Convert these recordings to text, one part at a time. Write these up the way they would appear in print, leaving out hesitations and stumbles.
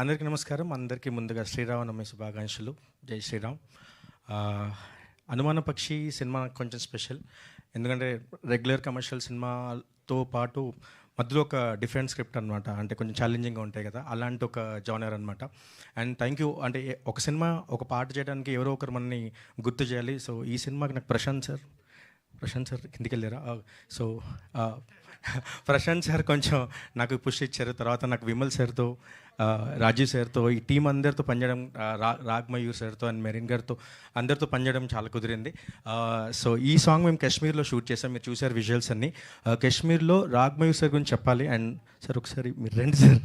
అందరికీ నమస్కారం. అందరికీ ముందుగా శ్రీరామనవమి శుభాకాంక్షలు. జై శ్రీరామ్. అనుమాన పక్షి సినిమా కొంచెం స్పెషల్, ఎందుకంటే రెగ్యులర్ కమర్షియల్ సినిమాతో పాటు మధ్యలో ఒక డిఫరెంట్ స్క్రిప్ట్ అనమాట. అంటే కొంచెం ఛాలెంజింగ్గా ఉంటాయి కదా, అలాంటి ఒక జానర్ అనమాట. And thank you. అంటే ఒక సినిమా ఒక పాట చేయడానికి ఎవరో ఒకరు మనని గుర్తు చేయాలి. సో ఈ సినిమాకి నాకు ప్రశాంత్ సార్ కిందికి వెళ్ళారా? సో ప్రశాంత్ సార్ కొంచెం నాకు పుష్ ఇచ్చారు. తర్వాత నాకు విమల్ సార్తో, రాజీవ్ సార్తో, ఈ టీం అందరితో పనిచేయడం, రాగ్మయూర్ సార్తో అండ్ మెరీన్ గారితో అందరితో పనిచేయడం చాలా కుదిరింది. సో ఈ సాంగ్ మేము కాశ్మీర్లో షూట్ చేసాం. మీరు చూసారు విజువల్స్ అన్నీ. కాశ్మీర్లో రాగ్మయూర్ సార్ గురించి చెప్పాలి. అండ్ సార్ ఒకసారి మీరు రండి సార్.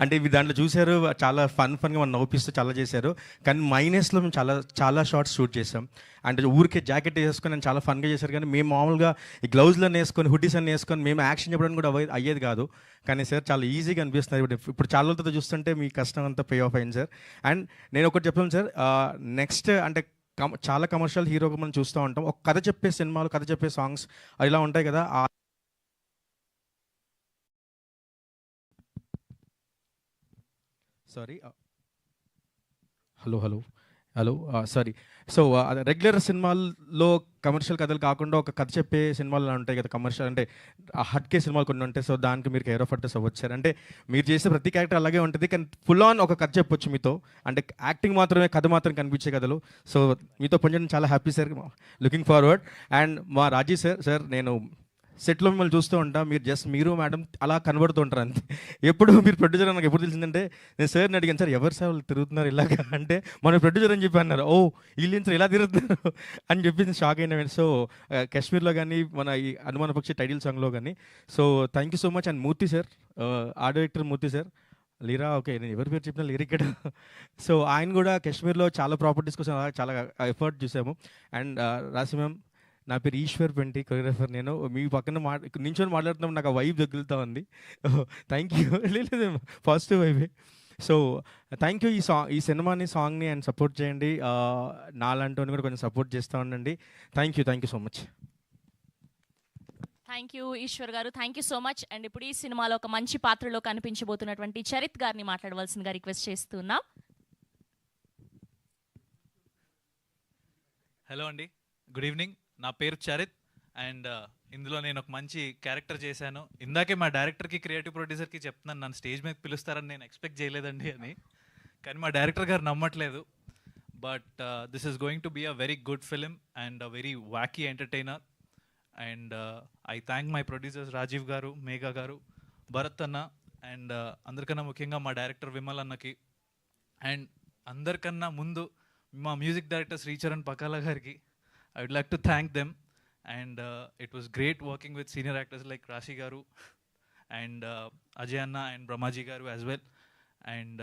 అంటే ఇవి దాంట్లో చూశారు, చాలా ఫన్గా మనం నవ్విస్తూ చాలా చేశారు. కానీ మైనస్లో మేము చాలా షార్ట్స్ షూట్ చేసాం. అంటే ఊరికే జాకెట్ వేసుకొని నేను చాలా ఫన్గా చేశారు. కానీ మేము మామూలుగా ఈ గ్లౌజ్లను వేసుకొని, హుడ్డీస్ అన్ని వేసుకొని మేము యాక్షన్ చెప్పడానికి కూడా అయ్యేది కాదు. కానీ సార్ చాలా ఈజీగా అనిపిస్తున్నారు. ఇప్పుడు చాలా రోజులతో చూస్తుంటే మీ కష్టం అంతా పే ఆఫ్ అయింది సార్. అండ్ నేను ఒకటి చెప్తాను సార్, నెక్స్ట్ అంటే చాలా కమర్షియల్ హీరోగా మనం చూస్తూ ఉంటాం. ఒక కథ చెప్పే సినిమాలు, కథ చెప్పే సాంగ్స్ ఇలా ఉంటాయి కదా. Sorry, hello sorry. So regular సినిమాల్లో కమర్షియల్ కథలు కాకుండా ఒక కథ చెప్పే సినిమాలు ఉంటాయి కదా, కమర్షియల్ అంటే హట్కే సినిమాలు కొన్ని ఉంటాయి. సో దానికి మీరు కేర్ ఆఫ్ అడ్రస్ అవ్వచ్చు సార్. అంటే మీరు చేసే ప్రతి క్యారెక్టర్ అలాగే ఉంటుంది, కానీ ఫుల్ ఆన్ ఒక కథ చెప్పొచ్చు మీతో. అంటే యాక్టింగ్ మాత్రమే, కథ మాత్రం కనిపించే కథలు. సో మీతో పనిచేయడం చాలా happy sir, looking forward. And మా రాజీ సార్ నేను సెట్లో మిమ్మల్ని చూస్తూ ఉంటాం. మీరు మేడం అలా కనబడుతూ ఉంటారు అంతే. ఎప్పుడు మీరు ప్రొడ్యూసర్ నాకు ఎప్పుడు తెలిసిందంటే, నేను సార్ని అడిగాను, సార్ ఎవరు సార్ వాళ్ళు తిరుగుతున్నారు ఇలాగా అంటే, మన ప్రొడ్యూసర్ అని చెప్పి అన్నారు. ఓ వీళ్ళు సార్ ఇలా తిరుగుతున్నారు అని చెప్పి షాక్ అయినా. సో కాశ్మీర్లో కానీ మన ఈ అనుమాన పక్షి టైటిల్ సాంగ్లో కానీ. So thank you so much. And Murthy sir, art director Murthy sir, లీరా okay, నేను ఎవరి పేరు చెప్పినా లిరిక్. సో ఆయన కూడా కాశ్మీర్లో చాలా ప్రాపర్టీస్ కోసం చాలా ఎఫర్ట్ చూసాము. అండ్ రాసి మ్యామ్, నా పేరు ఈశ్వర్ పెంటి, కొరియోగ్రాఫర్. నేను మీ పక్కన నించొని మాట్లాడుతున్నాం, నాకు ఆ వైబ్ తగులుతూ ఉంది. Thank you. లేదు పాజిటివ్ వైబే. So thank you. ఈ సినిమాని, సాంగ్ని అండ్ సపోర్ట్ చేయండి. నాలాంటి కూడా కొంచెం సపోర్ట్ చేస్తూ ఉండండి. Thank you so much. Thank you Eshwar garu, thank you so much. And ఇప్పుడు ఈ సినిమాలో ఒక మంచి పాత్రలో కనిపించబోతున్నటువంటి చరిత్ గారిని మాట్లాడవలసిందిగా రిక్వెస్ట్ చేస్తున్నాం. హలో అండి, గుడ్ ఈవినింగ్. నా పేరు చరిత్ అండ్ ఇందులో నేను ఒక మంచి క్యారెక్టర్ చేశాను. ఇందాకే మా డైరెక్టర్కి, క్రియేటివ్ ప్రొడ్యూసర్కి చెప్తున్నాను, నన్ను స్టేజ్ మీద పిలుస్తారని నేను ఎక్స్పెక్ట్ చేయలేదండి అని. కానీ మా డైరెక్టర్ గారు నమ్మట్లేదు. But this is going to be a very good film and a very wacky entertainer. And I thank my producers Rajiv గారు, మేఘా గారు, భరత్ అన్న, అండ్ అందరికన్నా ముఖ్యంగా మా డైరెక్టర్ విమల్ అన్నకి. అండ్ అందరికన్నా ముందు మా మ్యూజిక్ డైరెక్టర్ శ్రీచరణ్ పకాల గారికి I would like to thank them. And it was great working with senior actors like Rashi Garu and Ajay Anna and Brahmaji Garu as well. And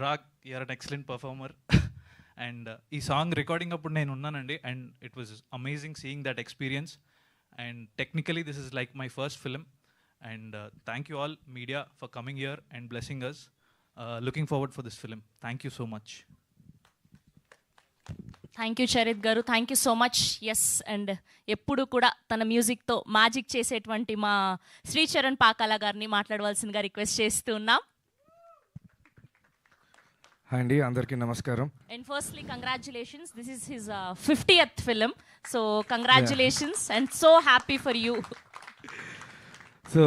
Rag, you are an excellent performer. And ee song recording appudu nenu unnanandi, and it was amazing seeing that experience. And technically this is like my first film. And thank you all media for coming here and blessing us. Looking forward for this film. Thank you so much. Thank you Charith garu, thank you so much. Yes, and ఎప్పుడు కూడా తన మ్యూజిక్తో magic చేసేటువంటి మా శ్రీచరణ్ పాకాల గారిని మాట్లాడవలసిందిగా request చేస్తున్నాం. Hi అండి, అందరికీ నమస్కారం. And firstly congratulations, this is his 50th film. So congratulations and so happy for you. So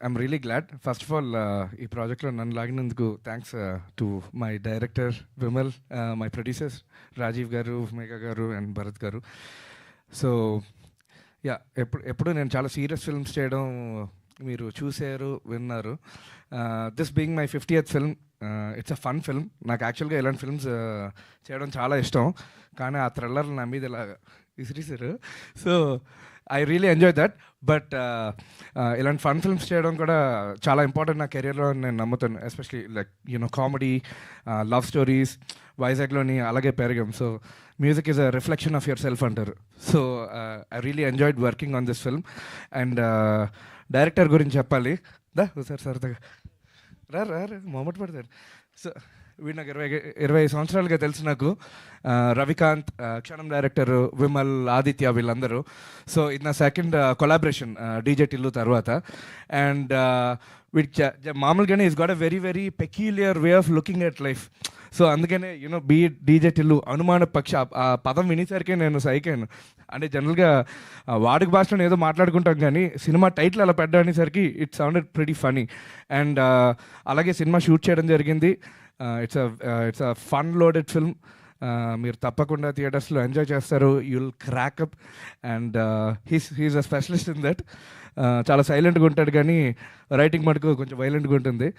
I'm really glad. First of all ఈ ప్రాజెక్ట్లో నన్ను లాగినందుకు thanks to my director Vimal, my producers Rajiv గారు, మేఘా గారు అండ్ భరత్ గారు. సో యా, ఎప్పుడు నేను చాలా సీరియస్ ఫిల్మ్స్ చేయడం మీరు చూసారు, విన్నారు. This being my 50th film, it's a fun film. నాకు యాక్చువల్గా ఇలాంటి ఫిల్మ్స్ చేయడం చాలా ఇష్టం, కానీ ఆ థ్రిల్లర్ నా మీద ఇలా విసిరిసారు. So I really enjoy that. But ఇలాంటి ఫన్ ఫిల్మ్స్ చేయడం కూడా చాలా ఇంపార్టెంట్ నా కెరియర్లో నేను నమ్ముతాను. Especially like comedy, love stories వైజాగ్లోని అలాగే పెరిగాం. So music is a reflection of your self అంటారు. So I really enjoyed working on this film. And director గురించి చెప్పాలి. సార్ సరదాగా రా మొహమాట పడతారు. సో వీడు నాకు 20 సంవత్సరాలుగా తెలుసు నాకు. రవికాంత్, క్షణం డైరెక్టర్ విమల్, ఆదిత్య, వీళ్ళందరూ. సో ఇది నా సెకండ్ కొలాబరేషన్ డీజే టిల్లు తర్వాత. అండ్ వీడికి మామూలుగానే is got a very very peculiar way of looking at life. So అందుకనే యూనో బీ డీజే టిల్లు అనుమాన పక్ష ఆ పదం వినేసరికి నేను సైకాను. అంటే జనరల్గా వాడుక భాషలో ఏదో మాట్లాడుకుంటాం కానీ సినిమా టైటిల్ అలా పెట్టడానిసరికి it sounded pretty funny. And అలాగే సినిమా షూట్ చేయడం జరిగింది. It's a fun loaded film. మీరు తప్పకుండా థియేటర్స్లో ఎంజాయ్ చేస్తారు. You'll crack up. And he's a specialist in that. చాలా సైలెంట్గా ఉంటాడు కానీ రైటింగ్ మటుకు కొంచెం వైలెంట్గా ఉంటుంది.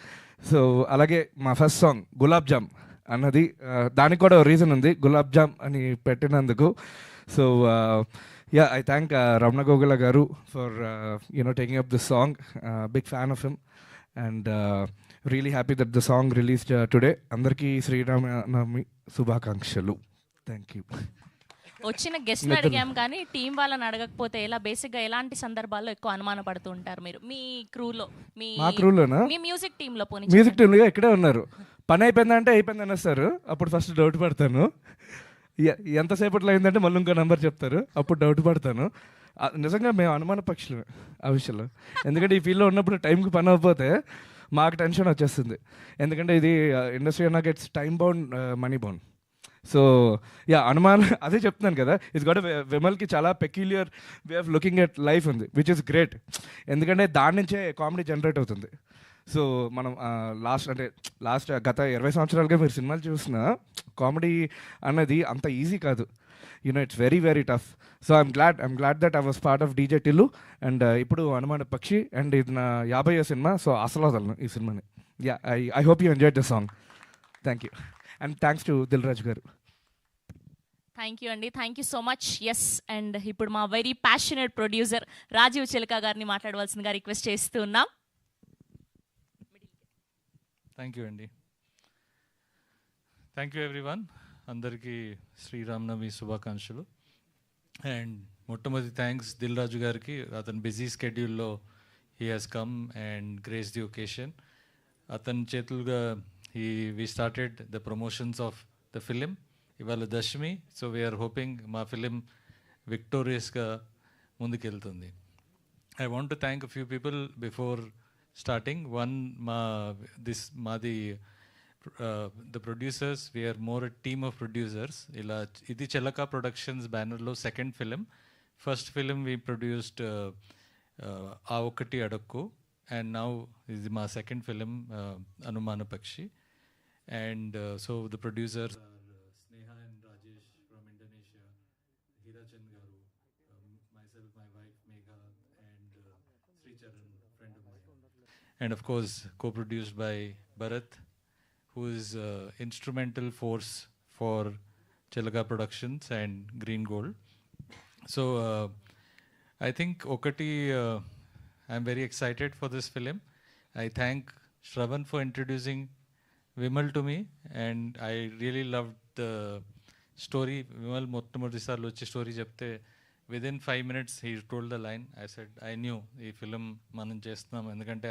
సో అలాగే మా ఫస్ట్ సాంగ్ గులాబ్ జామ్ అన్నది, దానికి కూడా రీజన్ ఉంది గులాబ్ జామ్ అని పెట్టినందుకు. So yeah, I thank Ramana Gogula garu for taking up this song. Big fan of him and really happy that the song released today. అందరికీ శ్రీరామనవమి శుభాకాంక్షలు. Thank you. వచ్చిన గెస్ట్ అడిగాం కానీ టీం వాళ్ళని అడగకపోతే ఎలా? బేసిక్గా ఎలాంటి సందర్భాల్లో ఎక్కువ అనుమాన పడుతూ ఉంటారు మీరు మీ క్రూలో? మా క్రూలోనా? మీ మ్యూజిక్ టీంలో పోనీ. మ్యూజిక్ టీంలో ఇక్కడే ఉన్నారు. పని అయిపోయిందంటే అయిపోయింది అనేస్తారు. అప్పుడు ఫస్ట్ డౌట్ పడతాను. ఎంతసేపట్లో అయిందంటే మళ్ళీ ఇంకో నెంబర్ చెప్తారు. అప్పుడు డౌట్ పడతాను. నిజంగా మేము అనుమాన పక్షులు ఆ విషయంలో. ఎందుకంటే ఈ ఫీల్డ్లో ఉన్నప్పుడు టైంకి పని అవ్వకపోతే మాకు టెన్షన్ వచ్చేస్తుంది. ఎందుకంటే ఇది ఇండస్ట్రీ అన్నాక it's time bound, money bound. So yeah, అనుమానం అదే చెప్తున్నాను కదా. ఇట్స్ గాట్ విమల్కి చాలా peculiar way of looking at life ఉంది, విచ్ ఇస్ గ్రేట్. ఎందుకంటే దాని నుంచే కామెడీ జనరేట్ అవుతుంది. సో మనం లాస్ట్ గత 20 సంవత్సరాలుగా మీరు సినిమాలు చూసిన కామెడీ అన్నది అంత ఈజీ కాదు. It's very very tough. So I'm glad that I was part of DJ Tillu. And ఇప్పుడు అనుమాన పక్షి అండ్ ఇది నా 50వ సినిమా. సో అసలు వదలను ఈ సినిమాని. Yeah, I hope you enjoy the song. Thank you. And thanks to Dil Raju garu. Thank you అండి, thank you so much. Yes, and ఇప్పుడు మా వెరీ ప్యాషనెట్ ప్రొడ్యూసర్ రాజీవ్ చిలక గారిని మాట్లాడవలసిందిగా రిక్వెస్ట్ చేస్తూ ఉన్నాం. థ్యాంక్ యూ అండి. Thank you everyone. అందరికీ శ్రీరామనవమి శుభాకాంక్షలు. అండ్ మొట్టమొదటి థ్యాంక్స్ దిల్ రాజు గారికి. అతను బిజీ స్కెడ్యూల్లో he has come and grace the occasion. అతని చేతులుగా we started the promotions of the film. ఇవాళ దశమి. సో వీఆర్ హోపింగ్ మా ఫిలిం విక్టోరియస్గా ముందుకెళ్తుంది. I want to thank a few people before starting. One, మాది the producers. We are more a team of producers. ఇది Chilaka productions బ్యానర్లో second film. First film we produced Aa Okkati అడక్కు. And now ఇది మా second film అనుమాన పక్షి. And so the producers are Sneha and Rajesh from Indonesia, Hira Chand Garu, myself, my wife Megha, and Sri Charan, friend of mine. And of course co-produced by Bharat, who is instrumental force for Chilaga Productions and Green Gold. So I think okati I'm very excited for this film. I thank Shravan for introducing Vimal to me, and I really loved the story. Vimal మొట్టమొదటిసార్లు వచ్చి story చెప్తే within 5 minutes he told the line. I said I knew ఈ film మనం చేస్తున్నాం, ఎందుకంటే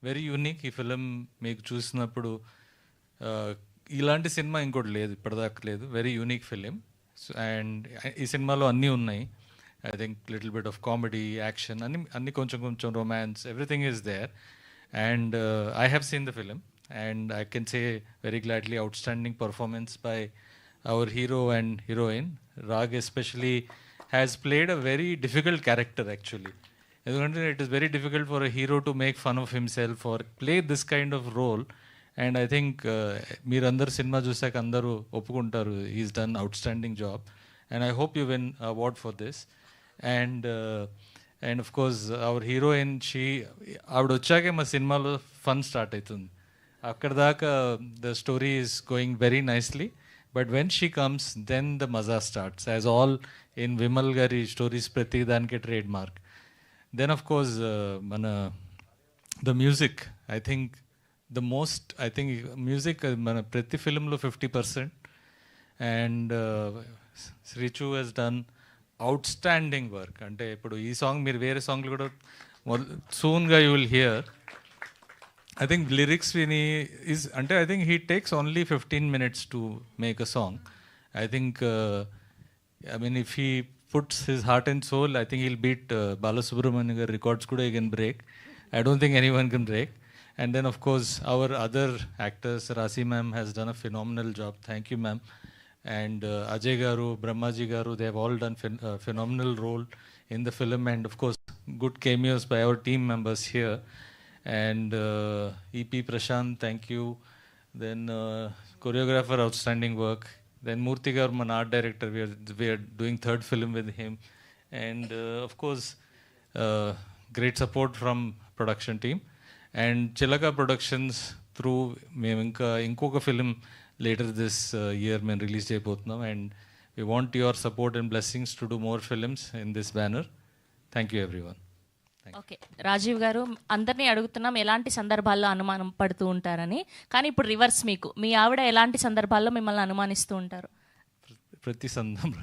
very unique ఈ film. మీకు చూసినప్పుడు ఇలాంటి సినిమా ఇంకోటి లేదు, ఇప్పటిదాకా లేదు. Very unique film. అండ్ ఈ సినిమాలో అన్నీ ఉన్నాయి. I think little bit of comedy, action, అన్ని కొంచెం romance, everything is there. And I have seen the film. And I can say very gladly, outstanding performance by our hero and heroine. Rag especially has played a very difficult character actually. It is very difficult for a hero to make fun of himself or play this kind of role. And I think meerandaru cinema chusaka andaru oppukuntaru, he's done outstanding job. And I hope you win award for this. And of course our heroine, ఆవిడ వచ్చాకే మా సినిమాలో fun start అవుతుంది. అక్కడ దాకా the story is going very nicely, but when she comes then the మజా starts, as all in Vimal గారి stories ప్రతి దానికి trademark. Then of course మన the music, I think music మన ప్రతి ఫిలింలో 50%. And Sreechu he's done outstanding work. అంటే ఇప్పుడు ఈ సాంగ్ మీరు వేరే సాంగ్లు కూడా సూన్గా you will hear. I think lyrics is I think he takes only 15 minutes to make a song. I think I mean if he puts his heart and soul, I think he'll beat Balasubramanian gar records kuda he can break. I don't think anyone can break. And then of course our other actors, Rasi ma'am has done a phenomenal job. Thank you ma'am. And Ajay garu, Brahmaji garu, they have all done phenomenal role in the film, and of course good cameos by our team members here. And EP Prashant, thank you. Then choreographer, outstanding work. Then Murthy Garu, my art director, we are doing third film with him. And of course great support from production team. And Chilaka Productions through మేము ఇంకా ఇంకొక film later this year మేము release చేయబోతున్నాం. And we want your support and blessings to do more films in this banner. Thank you everyone. Okay, Rajeev గారు, అందరినీ అడుగుతున్నాం ఎలాంటి సందర్భాల్లో అనుమానం పడుతూ ఉంటారని. కానీ ఇప్పుడు రివర్స్, మీకు మీ ఆవిడ ఎలాంటి సందర్భాల్లో మిమ్మల్ని అనుమానిస్తూ ఉంటారు? ప్రతి సందర్భం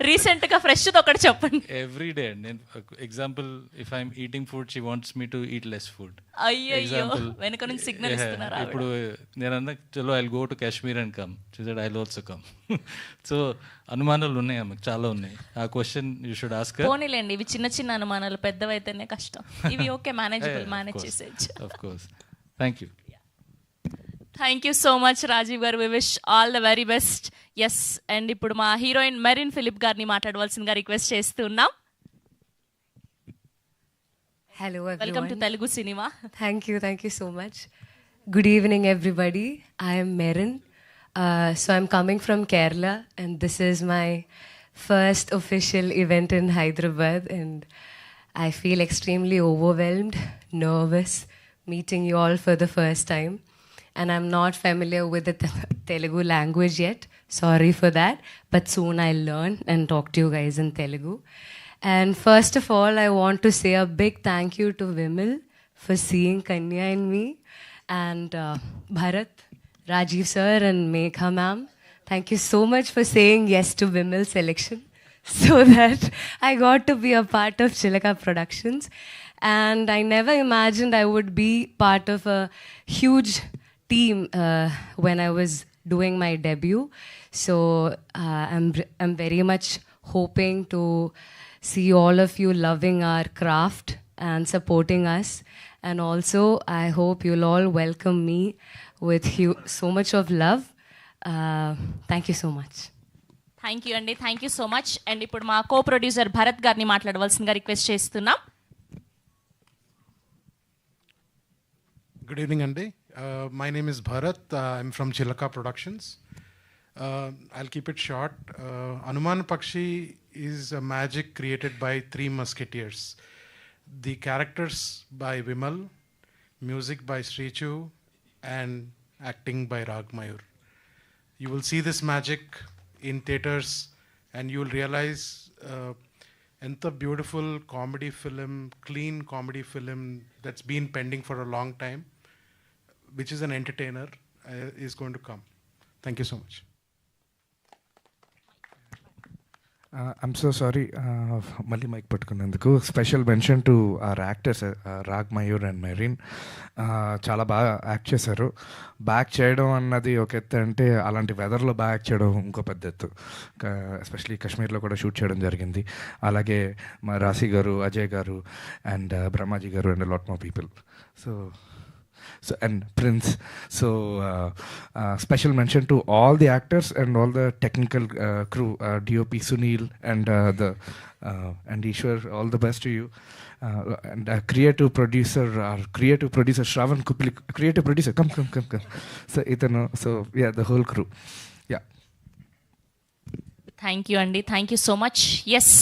రీసెంట్గా ఫ్రెష్ది ఒకటి చెప్పండి. Every day. నేను example, if I'm eating food she wants me to eat less food. అయ్యో, వెనక నుంచి సిగ్నల్ ఇస్తున్నారు. ఇప్పుడు నేను అన్న చలో I go to Kashmir and come, she said I will also come. So అనుమానాలు ఉన్నాయి ఆమెకు, చాలా ఉన్నాయి. ఆ question you should ask her. పోనీలేండి, ఇవి చిన్న చిన్న అనుమానాలు, పెద్దవైతేనే కష్టం. ఇవి ఓకే, మేనేజ్ చేసేయచ్చు. Of course. Thank you. Thank you so much Rajiv garu. We wish all the very best. Yes, and ఇప్పుడు మా హీరోయిన్ మెరిన్ ఫిలిప్ గారిని మాట్లాడవలసిందిగా రిక్వెస్ట్ చేస్తున్నాం. Hello everyone. Welcome to Telugu cinema. Thank you so much. Good evening everybody. I am Merin. So I'm coming from Kerala and this is my first official event in Hyderabad and I feel extremely overwhelmed, nervous, meeting you all for the first time. And I'm not familiar with the Telugu language yet. Sorry for that. But soon I'll learn and talk to you guys in Telugu. And first of all, I want to say a big thank you to Vimal for seeing Kanya in me. And Bharat, Rajiv sir and Megha ma'am, thank you so much for saying yes to Vimal's selection so that I got to be a part of Chilaka Productions. And I never imagined I would be part of a huge team when I was doing my debut. So I'm very much hoping to see all of you loving our craft and supporting us. And also, I hope you'll all welcome me with so much of love. Thank you so much. Thank you అండి, thank you so much. And ఇప్పుడు మా co producer Bharat గారిని మాట్లాడవలసిందిగా request చేస్తున్నాం. Good evening, Andy. My name is Bharat. I'm from Chilaka Productions. I'll keep it short. Anuman Pakshi is a magic created by three musketeers. The characters by Vimal, music by Srichu, and acting by Rag Mayur. You will see this magic in theaters and you will realize enta beautiful comedy film, clean comedy film that's been pending for a long time, which is an entertainer, is going to come. Thank you so much. I'm so sorry, మళ్ళీ mike పట్టుకున్నందుకు. Special mention to our actors Raag Mayur and Merin. చాలా బాగా act చేశారు. Back చేయడం అన్నది ఒక ఎత్తు అంటే, అలాంటి వెదర్లో బాగా యాక్ట్ చేయడం ఇంకో పెద్ద ఎత్తు. ఎస్పెషలీ కాశ్మీర్లో కూడా షూట్ చేయడం జరిగింది. అలాగే మా రాశి గారు, అజయ్ గారు అండ్ బ్రహ్మాజీ గారు and lot more people. So and Prince. So special mention to all the actors and all the technical crew, DOP Sunil and and Ishwar. All the best to you. And creative producer Shravan Kupli, creative producer. Come. So itano. So yeah, the whole crew. Yeah. Thank you అండి, thank you so much. Yes,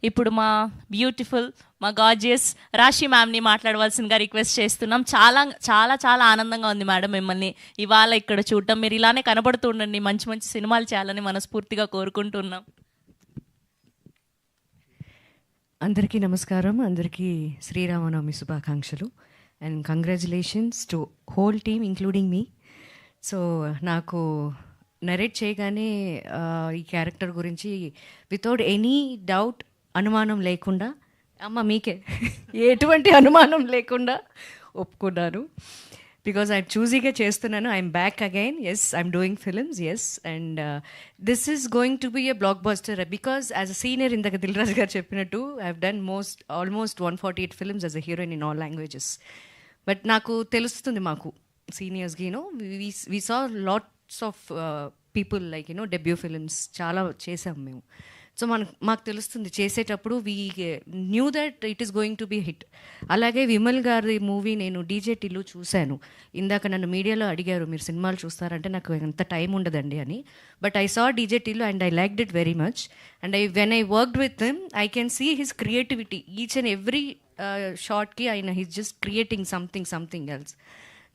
ఇప్పుడు మా beautiful, మా gorgeous రాశి మ్యామ్ని మాట్లాడవలసిందిగా request చేస్తున్నాం. చాలా చాలా చాలా ఆనందంగా ఉంది మేడం మిమ్మల్ని ఇవాళ ఇక్కడ చూడటం. మీరు ఇలానే కనబడుతూ ఉండండి, మంచి మంచి సినిమాలు చేయాలని మనస్ఫూర్తిగా కోరుకుంటున్నాం. అందరికీ నమస్కారం, అందరికీ శ్రీరామనవమి శుభాకాంక్షలు and congratulations to whole team including me. So నాకు నరేట్ చేయగానే ఈ క్యారెక్టర్ గురించి వితౌట్ ఎనీ డౌట్, అనుమానం లేకుండా, అమ్మ మీకే ఎటువంటి అనుమానం లేకుండా ఒప్పుకున్నాను. బికాజ్ ఐ చూజీగా చేస్తున్నాను. I'm back again. Yes, I'm doing films. Yes, and this is going to be a blockbuster because as a senior ఇందాక దిల్ రాజు గారు చెప్పినట్టు I have done almost 148 films as a heroine in all languages. But నాకు తెలుస్తుంది, మాకు సీనియర్స్కి we saw lots of people like debut films చాలా చేసాం మేము. So మాకు తెలుస్తుంది చేసేటప్పుడు we knew that it is going to be hit. అలాగే విమల్ గారి మూవీ నేను డీజే టిల్లు చూశాను. ఇందాక నన్ను మీడియాలో అడిగారు మీరు సినిమాలు చూస్తారంటే నాకు ఎంత టైం ఉండదండి అని. But I saw DJ Tillu and I liked it very much. And when I worked with him I can see his creativity each and every షార్ట్కి ఆయన he's just creating something else.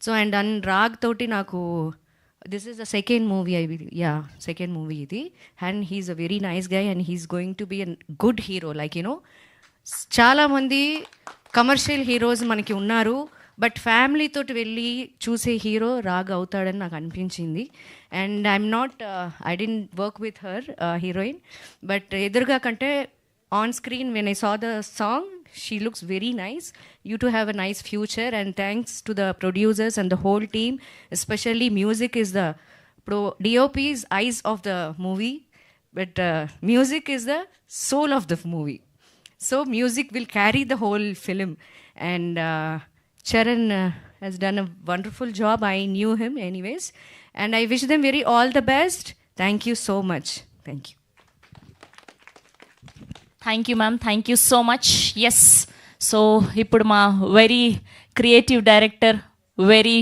So and Raag తోటి నాకు this is the second movie second movie idi, and he's a very nice guy and he's going to be a good hero. Like చాలా మంది commercial heroes మనకి ఉన్నారు, but family తోటి వెళ్ళి చూసే hero raag అవుతాడని నాకు అనిపించింది. And I didn't work with her heroine, but ఎదురుగా కంటే on screen when I saw the song, she looks very nice. You two have a nice future, and thanks to the producers and the whole team. Especially music is the DOP's eyes of the movie, but music is the soul of the movie. So music will carry the whole film, and Charan has done a wonderful job. I knew him anyways, and I wish them all the best. Thank you so much. Thank you. Thank you ma'am, thank you so much. Yes, so ఇప్పుడు మా very creative director, very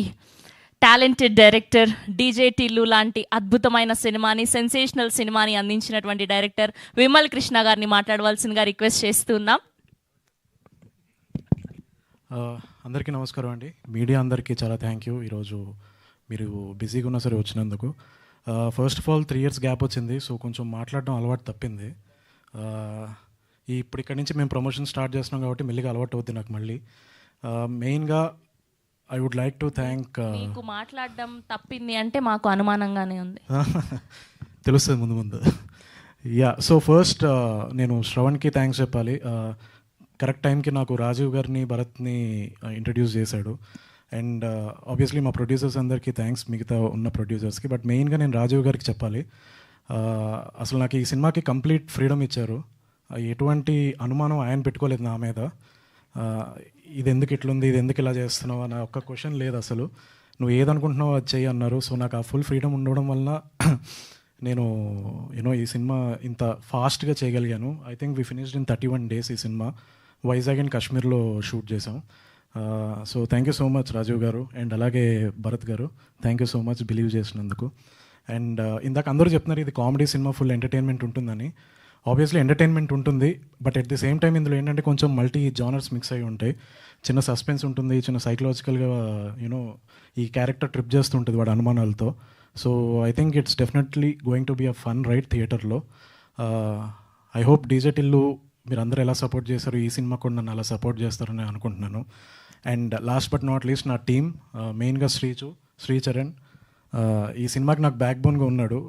talented director, DJ Tillu లాంటి అద్భుతమైన సినిమాని, sensational సినిమాని అందించినటువంటి director Vimal Krishna గారిని మాట్లాడవలసిందిగా request చేస్తున్నాం. అందరికీ నమస్కారం అండి. మీడియా అందరికీ చాలా థ్యాంక్ యూ. ఈరోజు మీరు బిజీగా ఉన్నా సరే వచ్చినందుకు. First of all 3 years gap వచ్చింది, సో కొంచెం మాట్లాడడం అలవాటు తప్పింది. ఇప్పుడు ఇక్కడి నుంచి మేము ప్రమోషన్ స్టార్ట్ చేస్తున్నాం కాబట్టి మెల్లిగా అలవాటు అవుతుంది నాకు మళ్ళీ. మెయిన్గా I would like to thank. మీకు మాట్లాడడం తప్పింది అంటే మాకు అనుమానంగానే ఉంది. తెలుస్తుంది ముందు ముందు. సో ఫస్ట్ నేను శ్రవణ్కి థ్యాంక్స్ చెప్పాలి. కరెక్ట్ టైంకి నాకు రాజీవ్ గారిని, భరత్ని ఇంట్రడ్యూస్ చేశాడు. అండ్ ఆబ్వియస్లీ మా ప్రొడ్యూసర్స్ అందరికీ థ్యాంక్స్, మిగతా ఉన్న ప్రొడ్యూసర్స్కి. బట్ మెయిన్గా నేను రాజీవ్ గారికి చెప్పాలి. అసలు నాకు ఈ సినిమాకి కంప్లీట్ ఫ్రీడమ్ ఇచ్చారు. ఎటువంటి అనుమానం ఆయన పెట్టుకోలేదు నా మీద. ఇది ఎందుకు ఇట్లుంది, ఇది ఎందుకు ఇలా చేస్తున్నావు అన్న ఒక్క క్వశ్చన్ లేదు అసలు. నువ్వు ఏదనుకుంటున్నావు అది చెయ్యి అన్నారు. సో నాకు ఆ ఫుల్ ఫ్రీడమ్ ఉండడం వల్ల నేను ఈ సినిమా ఇంత ఫాస్ట్గా చేయగలిగాను. I think we finished in 31 days ఈ సినిమా. వైజాగ్ అండ్ కాశ్మీర్లో షూట్ చేసాం. So thank you so much Rajiv garu, and అలాగే Bharat garu, thank you so much believe చేసినందుకు. అండ్ ఇందాక అందరూ చెప్తున్నారు ఇది కామెడీ సినిమా, ఫుల్ ఎంటర్టైన్మెంట్ ఉంటుందని. ఆబ్వియస్లీ ఎంటర్టైన్మెంట్ ఉంటుంది, but at the same time ఇందులో ఏంటంటే కొంచెం మల్టీ జానర్స్ మిక్స్ అయి ఉంటాయి. చిన్న సస్పెన్స్ ఉంటుంది, చిన్న సైకలాజికల్గా ఈ క్యారెక్టర్ ట్రిప్ చేస్తుంటుంది వాడు అనుమానాలతో. So I think it's definitely going to be a fun ride థియేటర్లో. ఐ హోప్ డీజే టిల్లు మీరు అందరూ ఎలా సపోర్ట్ చేస్తారు, ఈ సినిమా కూడా నన్ను అలా సపోర్ట్ చేస్తారని అనుకుంటున్నాను. And last but not least నా టీమ్, మెయిన్గా శ్రీచరణ్ ఈ సినిమాకి నాకు బ్యాక్ బోన్గా ఉన్నాడు.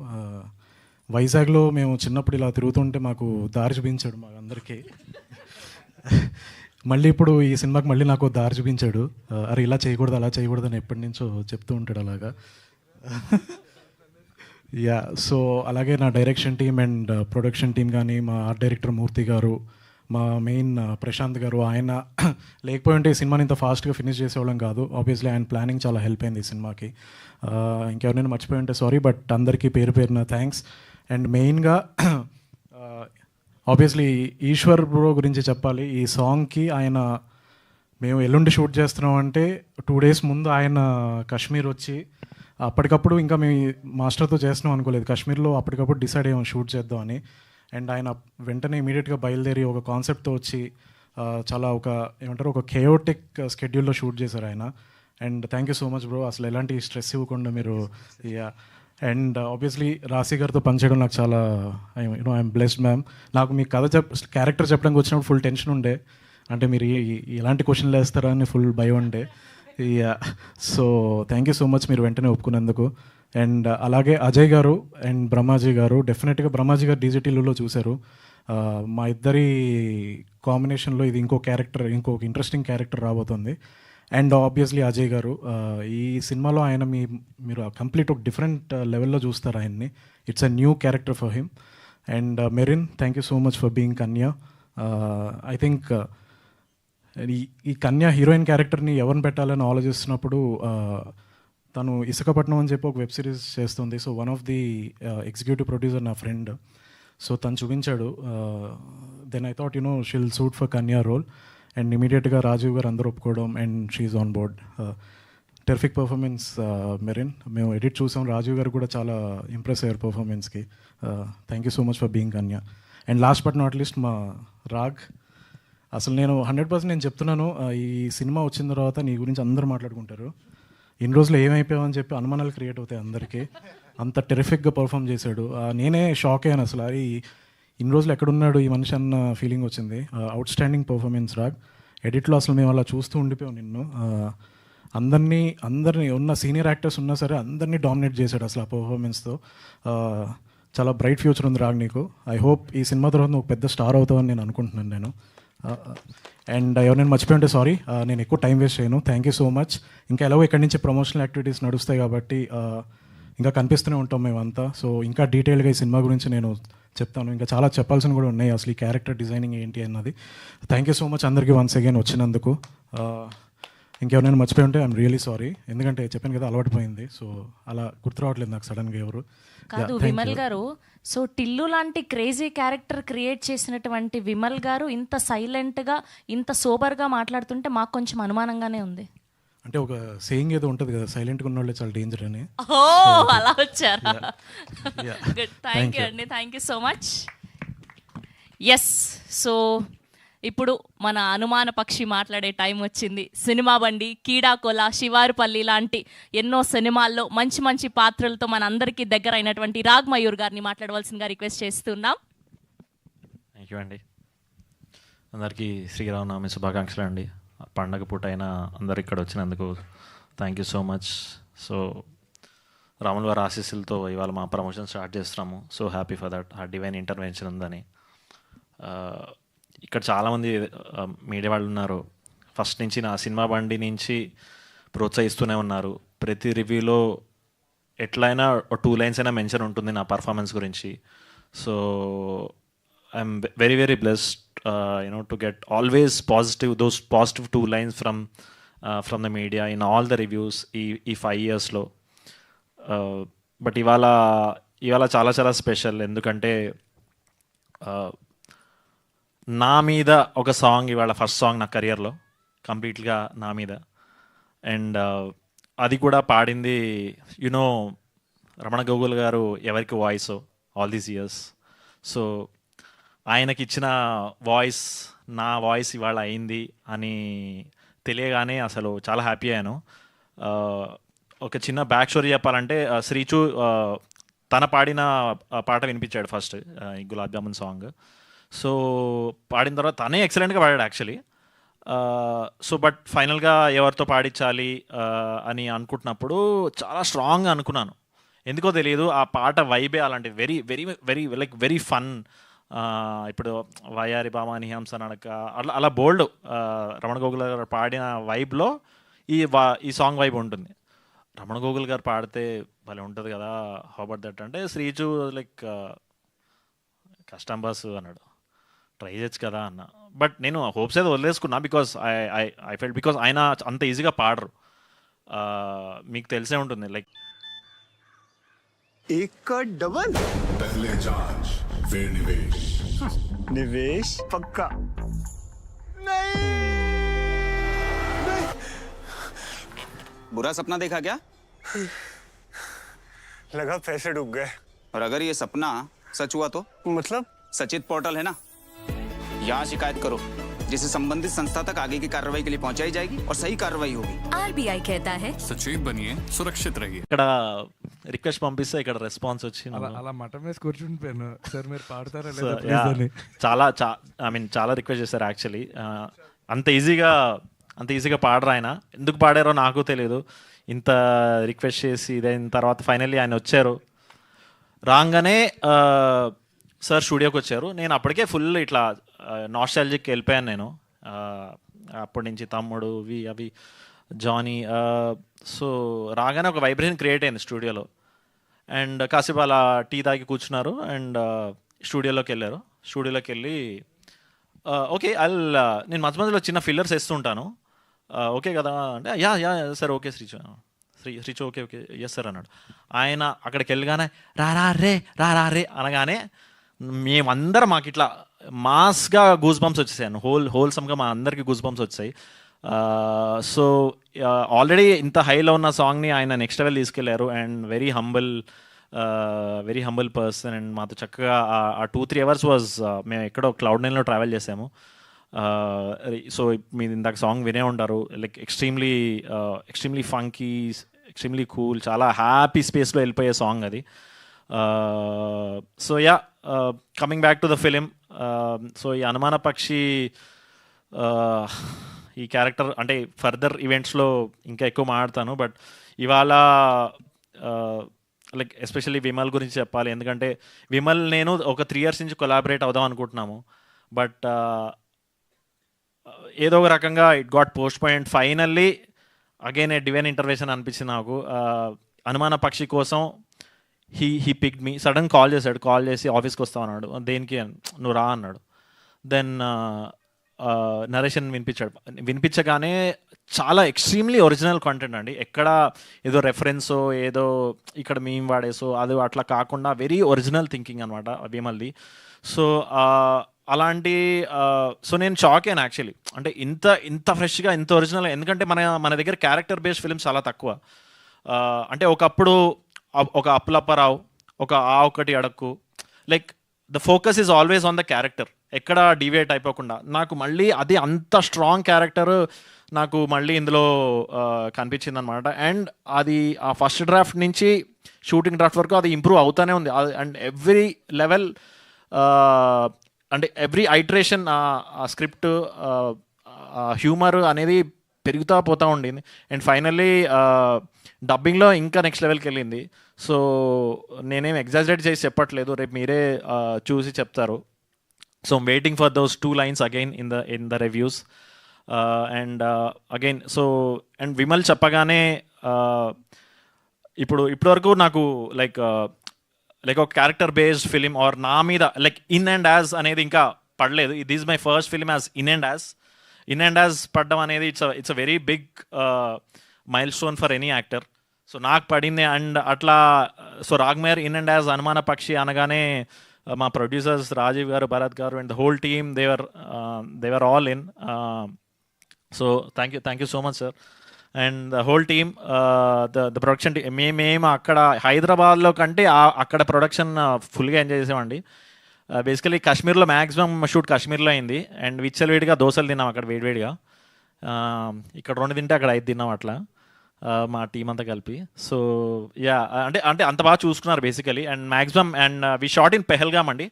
వైజాగ్లో మేము చిన్నప్పుడు ఇలా తిరుగుతుంటే మాకు దారి చూపించాడు మా అందరికీ. మళ్ళీ ఇప్పుడు ఈ సినిమాకి మళ్ళీ నాకు దారి చూపించాడు. అరే ఇలా చేయకూడదు, అలా చేయకూడదు అని ఎప్పటి నుంచో చెప్తూ ఉంటాడు అలాగా. సో అలాగే నా direction team and production team కానీ, మా ఆర్ట్ డైరెక్టర్ మూర్తి గారు, మా మెయిన్ ప్రశాంత్ గారు, ఆయన లేకపోయి ఉంటే ఈ సినిమాని ఇంత ఫాస్ట్గా ఫినిష్ చేసేవాళ్ళం కాదు. ఆబ్వియస్లీ ఆయన ప్లానింగ్ చాలా హెల్ప్ అయింది ఈ సినిమాకి. ఇంకెవరైనా మర్చిపోయి ఉంటే సారీ, బట్ అందరికీ పేరు పేరున థ్యాంక్స్. అండ్ మెయిన్గా ఆబ్వియస్లీ ఈశ్వర్ బ్రో గురించి చెప్పాలి. ఈ సాంగ్కి ఆయన మేము ఎల్లుండి షూట్ చేస్తున్నాం అంటే 2 days ముందు ఆయన కాశ్మీర్ వచ్చి అప్పటికప్పుడు, ఇంకా మేము మాస్టర్తో చేస్తున్నాం అనుకోలేదు, కాశ్మీర్లో అప్పటికప్పుడు డిసైడ్ అయ్యాం షూట్ చేద్దామని. అండ్ ఆయన వెంటనే ఇమీడియట్గా బయలుదేరి ఒక కాన్సెప్ట్తో వచ్చి చాలా ఒక కేయోటిక్ స్కెడ్యూల్లో షూట్ చేశారు ఆయన. And thank you so much bro, అసలు ఎలాంటి స్ట్రెస్ ఇవ్వకుండా మీరు. అండ్ ఆబ్వియస్లీ రాశి గారితో పనిచేయడం నాకు చాలా ఐఎమ్ బ్లెస్డ్ మ్యామ్. నాకు మీ కథ క్యారెక్టర్ చెప్పడానికి వచ్చినప్పుడు ఫుల్ టెన్షన్ ఉండే, అంటే మీరు ఎలాంటి క్వశ్చన్లు వేస్తారా అని ఫుల్ భయం ఉండే. So thank you so much మీరు వెంటనే ఒప్పుకున్నందుకు. అండ్ అలాగే అజయ్ గారు అండ్ బ్రహ్మాజీ గారు, డెఫినెట్గా బ్రహ్మాజీ గారు డీజే టిల్లులో చూశారు. మా ఇద్దరి కాంబినేషన్లో ఇది ఇంకొక ఇంట్రెస్టింగ్ క్యారెక్టర్ రాబోతుంది. అండ్ ఆబ్వియస్లీ అజయ్ గారు, ఈ సినిమాలో ఆయన మీరు కంప్లీట్ ఒక డిఫరెంట్ లెవెల్లో చూస్తారు ఆయన్ని. It's a new character for him. And Merin, thank you so much for being Kanya. I think ఈ కన్యా హీరోయిన్ క్యారెక్టర్ని ఎవరిని పెట్టాలని ఆలోచిస్తున్నప్పుడు తను ఇసుకపట్నం అని చెప్పి ఒక వెబ్ సిరీస్ చేస్తుంది. So one of the executive producer నా ఫ్రెండ్, సో తను చూపించాడు. Then I thought she'll suit for Kanya role. And ఇమీడియట్గా రాజీవ్ గారు అందరూ ఒప్పుకోవడం and she's on board. Terrific performance Merin. మేము ఎడిట్ చూసాం, రాజీవ్ గారు కూడా చాలా ఇంప్రెస్ అయ్యారు పర్ఫార్మెన్స్కి. Thank you so much for being Kanya. And last but not least మా రాగ్. అసలు నేను 100% నేను చెప్తున్నాను, ఈ సినిమా వచ్చిన తర్వాత నీ గురించి అందరూ మాట్లాడుకుంటారు. ఇన్ని రోజులు ఏమైపోయావు అని చెప్పి అనుమానాలు క్రియేట్ అవుతాయి అందరికీ. అంత టెరిఫిక్గా పర్ఫామ్ చేశాడు. నేనే షాక్ అయ్యాను అసలు, అది ఇన్ని రోజులు ఎక్కడున్నాడు ఈ మనిషి అన్న ఫీలింగ్ వచ్చింది. Outstanding performance Raag. ఎడిట్లో అసలు మేము అలా చూస్తూ ఉండిపోయాం నిన్ను. అందరినీ ఉన్న సీనియర్ యాక్టర్స్ ఉన్నా సరే అందరినీ డామినేట్ చేశాడు అసలు ఆ పర్ఫార్మెన్స్తో. చాలా బ్రైట్ ఫ్యూచర్ ఉంది రాగ్ నీకు. ఐ హోప్ ఈ సినిమా తర్వాత నువ్వు పెద్ద స్టార్ అవుతావని నేను అనుకుంటున్నాను నేను. అండ్ ఎవరైనా మర్చిపోయి ఉంటే సారీ, నేను ఎక్కువ టైం వేస్ట్ చేయను. Thank you so much. ఇంకా ఎలాగో ఇక్కడి నుంచి ప్రమోషనల్ యాక్టివిటీస్ నడుస్తాయి కాబట్టి ఇంకా కనిపిస్తూనే ఉంటాం మేమంతా. సో ఇంకా డీటెయిల్గా ఈ సినిమా గురించి నేను చెప్తాను. ఇంకా చాలా చెప్పాల్సిన కూడా ఉన్నాయి అసలు ఈ క్యారెక్టర్ డిజైనింగ్ ఏంటి అన్నది. థ్యాంక్ యూ సో మచ్ అందరికీ వన్స్ అగైన్ వచ్చినందుకు. ఇంకెవరైనా మర్చిపోయి ఉంటే ఐఎమ్ రియలీ సారీ, ఎందుకంటే చెప్పాను కదా అలవాటు పోయింది. సో అలా గుర్తు రావట్లేదు నాకు సడన్గా ఎవరు. కాదు విమల్ గారు, సో టిల్లు లాంటి క్రేజీ క్యారెక్టర్ క్రియేట్ చేసినటువంటి విమల్ గారు ఇంత సైలెంట్గా ఇంత సోబర్గా మాట్లాడుతుంటే మాకు కొంచెం అనుమానంగానే ఉంది. అంటే ఒక సేయింగ్ ఏదో ఉంటుంది కదా, సైలెంట్గా ఉన్న వాళ్ళే చాలా డేంజర్ అని. ఓ అలా వచ్చారా? గుడ్, థ్యాంక్ యూ అండి, thank you so much. Yes, so ఇప్పుడు మన అనుమాన పక్షి మాట్లాడే టైం వచ్చింది. సినిమా బండి, కీడాకోల, శివారుపల్లి లాంటి ఎన్నో సినిమాల్లో మంచి మంచి పాత్రలతో మన అందరికీ దగ్గర అయినటువంటి రాగ్ మయూర్ గారిని మాట్లాడవలసిందిగా రిక్వెస్ట్ చేస్తున్నాం. థ్యాంక్ యూ అండి. అందరికీ శ్రీరామనవమి శుభాకాంక్షలు అండి. పండగ పూట అయినా అందరు ఇక్కడ వచ్చినందుకు thank you so much. So రాముల వారి ఆశీస్సులతో ఇవాళ మా ప్రమోషన్ స్టార్ట్ చేస్తున్నాము. So happy for that. ఆ డివైన్ ఇంటర్వెన్షన్ ఉందని. ఇక్కడ చాలామంది మీడియా వాళ్ళు ఉన్నారు. ఫస్ట్ నుంచి నా సినిమా బండి నుంచి ప్రోత్సహిస్తూనే ఉన్నారు. ప్రతి రివ్యూలో ఎట్లయినా 2 lines అయినా మెన్షన్ ఉంటుంది నా పర్ఫార్మెన్స్ గురించి. So I'm very very blessed to get always those positive 2 lines from the media in all the reviews ఈ 5 yearsలో. బట్ ఇవాళ చాలా చాలా స్పెషల్, ఎందుకంటే నా మీద ఒక సాంగ్, ఇవాళ ఫస్ట్ సాంగ్ నా కెరియర్లో కంప్లీట్గా నా మీద. అండ్ అది కూడా పాడింది రమణ గోగుల్ గారు, ఎవరికి voice all these years. So ఆయనకి ఇచ్చిన వాయిస్ నా వాయిస్ ఇవాళ అయింది అని తెలియగానే అసలు చాలా హ్యాపీ అయ్యాను. ఒక చిన్న బ్యాక్ స్టోరీ చెప్పాలంటే, శ్రీచు తన పాడిన పాట వినిపించాడు ఫస్ట్, ఈ గులాబ్ జామున్ సాంగ్. సో పాడిన తర్వాత తనే ఎక్సలెంట్గా పాడాడు యాక్చువల్లీ. సో బట్ ఫైనల్గా ఎవరితో పాడించాలి అని అనుకుంటున్నప్పుడు చాలా స్ట్రాంగ్గా అనుకున్నాను. ఎందుకో తెలియదు, ఆ పాట వైబే అలాంటి very very very like very fun. ఇప్పుడు వయారి బామా నిహాంస నడక అలా బోల్డ్ రమణ గోగుల్ గారు పాడిన వైబ్లో ఈ సాంగ్ వైబ్ ఉంటుంది. రమణ గోగుల్ గారు పాడితే భలే ఉంటుంది కదా. హౌ అబౌట్ దట్ అంటే శ్రీజు లైక్ కష్టం బాస్ అన్నాడు, ట్రై చేయొచ్చు కదా అన్న. బట్ నేను హోప్స్ అయితే వదిలేసుకున్నా, బికాస్ ఐ ఫెల్ట్ బికాస్ ఆయన అంత ఈజీగా పాడరు. మీకు తెలిసే ఉంటుంది లైక్ डबल पहले जांच फिर निवेश निवेश पक्का नहीं बुरा सपना देखा क्या? लगा पैसे डूब गए। और अगर ये सपना सच हुआ तो? मतलब सचित पोर्टल है ना, यहाँ शिकायत करो, जिसे संबंधित संस्था तक आगे की कार्रवाई के लिए पहुंचाई जाएगी और सही कार्रवाई होगी। आरबीआई कहता है सचेत बनिए, सुरक्षित रहिए। ఇక్కడ రిక్వెస్ట్ పంపిస్తే ఇక్కడ రెస్పాన్స్ వచ్చింది. అలా మటం వేసి కూర్చుండిపోయాను సార్, మీరు పాడతారా So, లేదా yeah, please అని. చాలా రిక్వెస్ట్ చేశారు యాక్చువల్లీ. అంత ఈజీగా పాడరు ఆయన. ఎందుకు పాడారో నాకు తెలియదు. ఇంత రిక్వెస్ట్ చేసి ఇదైన తర్వాత ఫైనల్లీ ఆయన వచ్చారు. రాగానే సార్ స్టూడియోకి వచ్చారు. నేను అప్పటికే ఫుల్ ఇట్లా నాస్టాలజిక్ వెళ్ళిపోయాను నేను. అప్పటి నుంచి తమ్ముడు అవి జానీ. సో రాగానే ఒక వైబ్రేషన్ క్రియేట్ అయింది స్టూడియోలో. అండ్ కాసేపు అలా టీ తాగి కూర్చున్నారు అండ్ స్టూడియోలోకి వెళ్ళారు. స్టూడియోలోకి వెళ్ళి ఓకే నేను మధ్య మధ్యలో చిన్న ఫిల్లర్స్ వేస్తుంటాను, ఓకే కదా అంటే yeah yeah sir okay Srichu okay okay yes sir అన్నాడు. ఆయన అక్కడికి వెళ్ళగానే రా రే అనగానే మేమందరం మాకు ఇట్లా మాస్గా గూస్ బంప్స్ వచ్చేసాయి, హోల్సమ్గా మా అందరికీ గూస్ బంప్స్ వచ్చాయి. సో ఆల్రెడీ ఇంత హైలో ఉన్న సాంగ్ని ఆయన నెక్స్ట్ లెవెల్ తీసుకెళ్లారు and very humble person. And మాతో చక్కగా ఆ 2-3 అవర్స్ వాజ్ మేము ఎక్కడో క్లౌడ్9లో ట్రావెల్ చేసాము. సో మీరు ఇందాక సాంగ్ వినే ఉంటారు, like extremely funky, extremely cool, చాలా హ్యాపీ స్పేస్లో వెళ్ళిపోయే సాంగ్ అది. So yeah, coming back to the film. So ఈ అనుమాన పక్షి ఈ క్యారెక్టర్ అంటే ఫర్దర్ ఈవెంట్స్లో ఇంకా ఎక్కువ మాట్లాడతాను. బట్ ఇవాళ లైక్ ఎస్పెషల్లీ విమల్ గురించి చెప్పాలి, ఎందుకంటే విమల్ నేను ఒక 3 years నుంచి కొలాబరేట్ అవుదాం అనుకుంటున్నాము. బట్ ఏదో ఒక రకంగా it got postponed. Finally again a divine intervention అనిపించింది నాకు. అనుమాన పక్షి కోసం he pick me. Sudden call చేసి ఆఫీస్కి వస్తావు అన్నాడు. దేనికి? నువ్వు రా అన్నాడు. దెన్ నరేషన్ వినిపించగానే చాలా ఎక్స్ట్రీమ్లీ ఒరిజినల్ కంటెంట్ అండి. ఎక్కడ ఏదో రెఫరెన్సో ఏదో ఇక్కడ మేము వాడేసో అది అట్లా కాకుండా వెరీ ఒరిజినల్ థింకింగ్ అనమాట విమల్ది. సో అలాంటి సో నేను షాక్ అయ్యాను యాక్చువల్లీ, అంటే ఇంత ఫ్రెష్గా ఇంత ఒరిజినల్. ఎందుకంటే మన దగ్గర క్యారెక్టర్ బేస్డ్ ఫిల్మ్స్ చాలా తక్కువ. అంటే ఒకప్పుడు ఒక అప్పులప్పరావు, ఒక ఒకటి అడక్కు, like the focus is always on the character, ఎక్కడ డివేట్ అయిపోకుండా. నాకు మళ్ళీ అది అంత స్ట్రాంగ్ క్యారెక్టర్ నాకు మళ్ళీ ఇందులో కనిపించింది అనమాట. అండ్ అది ఆ ఫస్ట్ డ్రాఫ్ట్ నుంచి షూటింగ్ డ్రాఫ్ట్ వరకు అది ఇంప్రూవ్ అవుతూనే ఉంది. అండ్ ఎవ్రీ లెవెల్ అంటే ఎవ్రీ ఐటరేషన్ ఆ స్క్రిప్ట్ హ్యూమర్ అనేది పెరుగుతూ పోతూ ఉండింది. అండ్ ఫైనల్లీ డబ్బింగ్లో ఇంకా నెక్స్ట్ లెవెల్కి వెళ్ళింది. సో నేనేం ఎగ్జాజరేట్ చేసి చెప్పట్లేదు, రేపు మీరే చూసి చెప్తారు. So waiting for those 2 lines again in the reviews. And again so and Vimal చెప్పగానే ఇప్పటివరకు నాకు లైక్ ఒక క్యారెక్టర్ బేస్డ్ ఫిలిం ఆర్ నా మీద లైక్ ఇన్ అండ్ యాజ్ అనేది ఇంకా పడలేదు. ఇది is my first film as in and as పడడం అనేది it's a very big milestone for any actor. So నాకు పడింది. అండ్ అట్లా so Rag Mayur in and as Anumana Pakshi అనగానే మా producers Rajiv garu, Bharat garu and the whole team they're all in. So thank you so much sir. And the whole team, the production team, మేము అక్కడ హైదరాబాద్లో కంటే అక్కడ ప్రొడక్షన్ ఫుల్గా ఎంజాయ్ చేసామండి. బేసికలీ కాశ్మీర్లో మ్యాక్సిమం షూట్ కాశ్మీర్లో అయింది. అండ్ విచ్చలవిడిగా దోశలు తిన్నాం అక్కడ వేడివేడిగా. ఇక్కడ 2 తింటే అక్కడ 5 తిన్నాం అట్లా మా టీం అంతా కలిపి. సో యా, అంటే అంత బాగా చూసుకున్నారు basically. And maximum and we shot in Pahalgam అండి.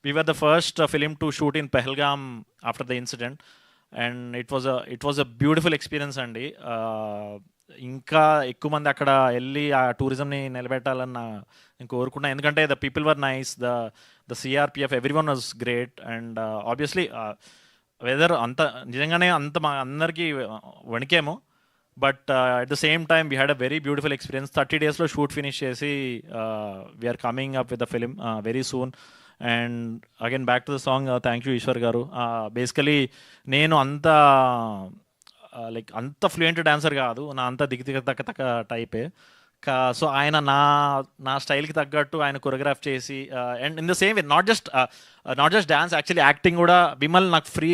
We were the first film to shoot in Pahalgam after the incident. And it was a beautiful experience అండి. ఇంకా ఎక్కువ మంది అక్కడ వెళ్ళి ఆ టూరిజంని నిలబెట్టాలని నేను కోరుకున్నాను. ఎందుకంటే the people were nice, the CRPF, every one was great. And obviously weather నిజంగానే మా అందరికీ వణికేమో. But at the same time we had a very beautiful experience. 30 daysలో షూట్ ఫినిష్ చేసి we are coming up with the film very soon. And again back to the song, thank you Eshwar garu. Basically నేను అంత fluent dancer కాదు, నా అంత తక్క టైపే. So ఆయన నా స్టైల్కి తగ్గట్టు ఆయన కొరియోగ్రాఫ్ చేసి and in the same way not just dance, actually acting కూడా. విమల్ నాకు ఫ్రీ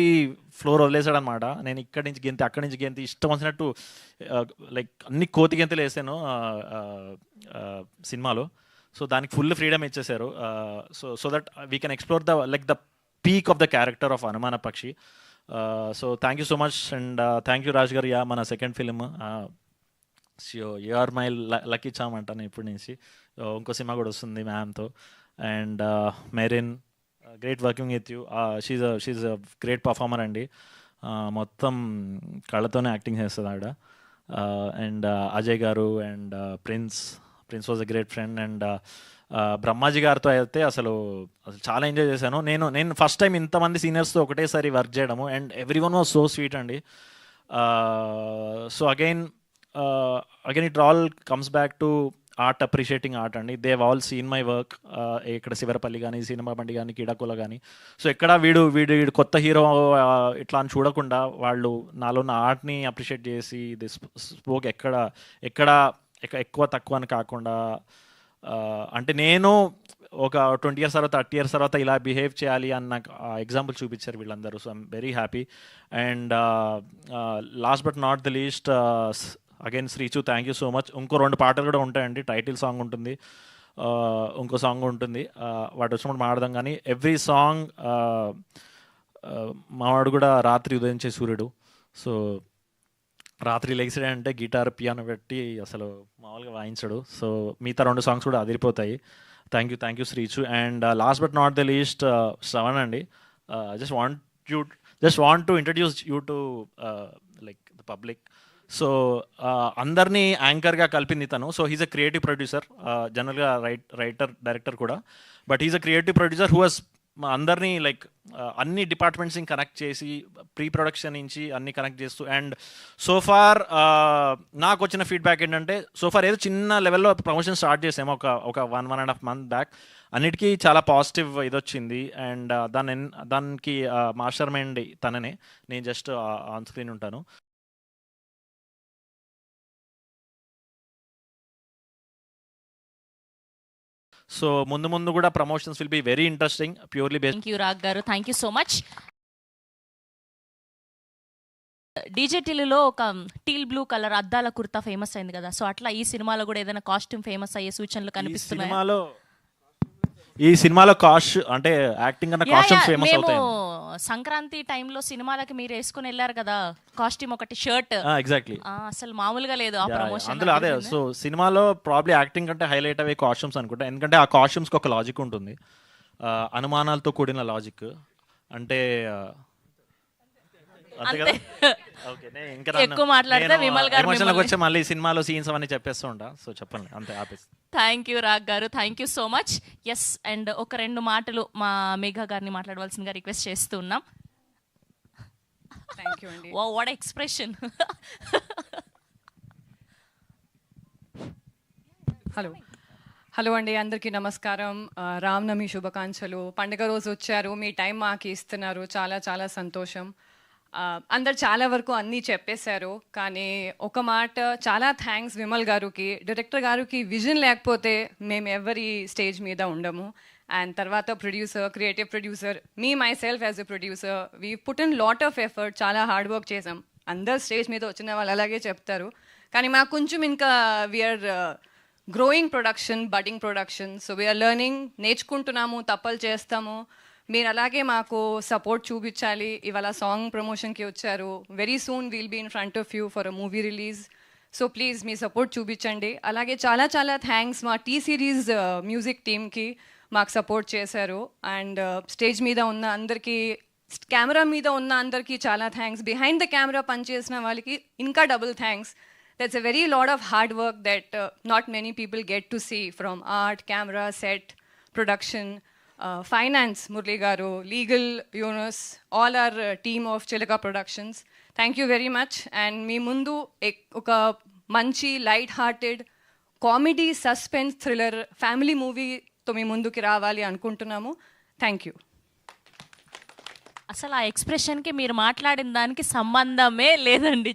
ఫ్లోర్ వదిలేసాడు అనమాట. నేను ఇక్కడి నుంచి గెంతి అక్కడి నుంచి గెంతి ఇష్టం వచ్చినట్టు లైక్ అన్ని కోతి గెంతులు వేసాను సినిమాలో. సో దానికి ఫుల్ ఫ్రీడమ్ ఇచ్చేసారు. So that we can explore the peak of the character of Anumana Pakshi. So thank you so much. And thank you Raj garu. Yeah, మన second film you are my lucky charm అంటాను ఇప్పటి నుంచి. ఇంకో సినిమా కూడా వస్తుంది మ్యామ్తో. And Merin, great working with you. She's a great performer అండి. మొత్తం కళ్ళతోనే యాక్టింగ్ చేస్తుంది ఆవిడ. And Ajay garu and Prince was a great friend. And Brahmaji గారితో అయితే అసలు చాలా ఎంజాయ్ చేశాను. నేను ఫస్ట్ టైం ఇంతమంది సీనియర్స్తో ఒకటేసారి వర్క్ చేయడము. And every one was so sweet అండి. So again again it all comes back to art, appreciating art అండి. They have all seen my work. ఇక్కడ శివరపల్లి కానీ, సినిమా బండి కానీ, కీడాకుల కానీ. సో ఎక్కడ వీడు కొత్త హీరో ఇట్లా అని చూడకుండా వాళ్ళు నాలో ఉన్న ఆర్ట్ని అప్రిషియేట్ చేసి దిస్ స్పోక్ ఎక్కడ ఎక్కువ తక్కువ అని కాకుండా, అంటే నేను ఒక 20 years తర్వాత 30 years తర్వాత ఇలా బిహేవ్ చేయాలి అన్న ఎగ్జాంపుల్ చూపించారు వీళ్ళందరూ. So I'm very happy. And last but not the least, again Srichu, thank you so much. ఇంకో 2 పాటలు కూడా ఉంటాయండి. టైటిల్ సాంగ్ ఉంటుంది, ఇంకో సాంగ్ ఉంటుంది. వాటి వచ్చినప్పుడు మాట్లాడదాం. కానీ ఎవ్రీ సాంగ్ మావాడు కూడా రాత్రి ఉదయించే సూర్యుడు. సో రాత్రి లెగిసాడంటే గిటార్ పియానో పెట్టి అసలు మామూలుగా వాయించడు. సో మిగతా 2 songs కూడా అదిరిపోతాయి. Thank you Sreechu. And last but not the least, Shravan అండి. Just want to introduce you to like the public. So అందరినీ యాంకర్గా కలిపింది తను. So he's a creative producer, జనరల్గా రైటర్ డైరెక్టర్ కూడా. But he's a creative producer who has అందరినీ like అన్ని డిపార్ట్మెంట్స్ని కనెక్ట్ చేసి, ప్రీ ప్రొడక్షన్ నుంచి అన్ని కనెక్ట్ చేస్తూ. అండ్ సోఫార్ నాకు వచ్చిన ఫీడ్బ్యాక్ ఏంటంటే, సోఫార్ ఏదో చిన్న లెవెల్లో ప్రమోషన్ స్టార్ట్ చేసాము ఒక 1.5 month బ్యాక్. అన్నిటికీ చాలా పాజిటివ్ ఇదొచ్చింది. అండ్ దానికి మాస్టర్ మైండ్ తననే, నేను జస్ట్ ఆన్ స్క్రీన్ ఉంటాను. సో ముందు కూడా promotions will be very interesting, purely based. Thank you Rag garu, thank you so much. డీజేటీలో ఒక టీల్ బ్లూ కలర్ అద్దాల కుర్తా ఫేమస్ అయింది కదా. సో అట్లా ఈ సినిమాలో కూడా ఏదైనా కాస్ట్యూమ్ ఫేమస్ అయ్యే సూచనలు కనిపిస్తున్నాయి? ఈ సినిమాలో అంటే యాక్టింగ్ అన్న కాస్ట్యూమ్ ఫేమస్ అవుతాయి. సంక్రాంతి టైంలో సినిమాలకి మీరు వేసుకుని వెళ్ళారు కదా కాస్ట్యూమ్, ఒకటి షర్ట్. ఎగ్జాక్ట్లీ, అసలు మామూలుగా లేదు ఆ ప్రమోషన్ అందులో. అదే, సో సినిమాలో ప్రాబ్లీ యాక్టింగ్ అంటే హైలైట్ అవే కాస్ట్యూమ్స్ అనుకుంటా. ఎందుకంటే ఆ కాస్ట్యూమ్స్కి ఒక లాజిక్ ఉంటుంది, అనుమానాలతో కూడిన లాజిక్. అంటే ఎక్కువ మాట్లాడితే విమల్ గారు వచ్చి మళ్ళీ సినిమాలో సీన్స్ అవన్నీ చెప్పేస్తూ ఉంటా. సో చెప్పండి, అంతే ఆపేసి. Thank you Rag garu, thank you so much. Yes, and ఒక 2 మాటలు మా మేఘా గారిని మాట్లాడవలసిందిగా రిక్వెస్ట్ చేస్తూ ఉన్నాం. థ్యాంక్ యూ అండి. What expression. హలో అండి, అందరికీ నమస్కారం. రామనవమి శుభాకాంక్షలు. పండుగ రోజు వచ్చారు, మీ టైం మాకు ఇస్తున్నారు, చాలా చాలా సంతోషం. అందరు చాలా వరకు అన్నీ చెప్పేశారు, కానీ ఒక మాట, చాలా థ్యాంక్స్ విమల్ గారికి, డైరెక్టర్ గారికి. విజన్ లేకపోతే మేము ఎవరి స్టేజ్ మీద ఉండము. అండ్ తర్వాత producer, creative producer, me my self as a producer, we put in lot of effort, చాలా హార్డ్ వర్క్ చేసాం. అందరు స్టేజ్ మీద వచ్చిన వాళ్ళు అలాగే చెప్తారు, కానీ మాకు కొంచెం ఇంకా we are growing production, budding production. So we are learning, నేర్చుకుంటున్నాము, తప్పలు చేస్తాము. మీరు అలాగే మాకు సపోర్ట్ చూపించాలి. ఇవాళ సాంగ్ ప్రమోషన్కి వచ్చారు, very soon will be in front of you for a movie release. So please మీ సపోర్ట్ చూపించండి. అలాగే చాలా చాలా థ్యాంక్స్ మా టీ సిరీస్ మ్యూజిక్ టీమ్కి, మాకు సపోర్ట్ చేశారు. అండ్ స్టేజ్ మీద ఉన్న అందరికీ, కెమెరా మీద ఉన్న అందరికీ చాలా థ్యాంక్స్. బిహైండ్ ద కెమెరా పనిచేసిన వాళ్ళకి ఇంకా double thanks. That's a very lot of hard work that not many people get to see, from art, camera, set, production, finance, Murli Garu, legal, Yunus, all our team of Chilaka Productions. Thank you very much. And me mundu oka manchi, light-hearted, comedy, suspense, thriller, family movie to me munduki రావాలి అనుకుంటున్నాము. Thank you. అసలు ఆ ఎక్స్ప్రెషన్కి మీరు మాట్లాడిన దానికి సంబంధమే లేదండి.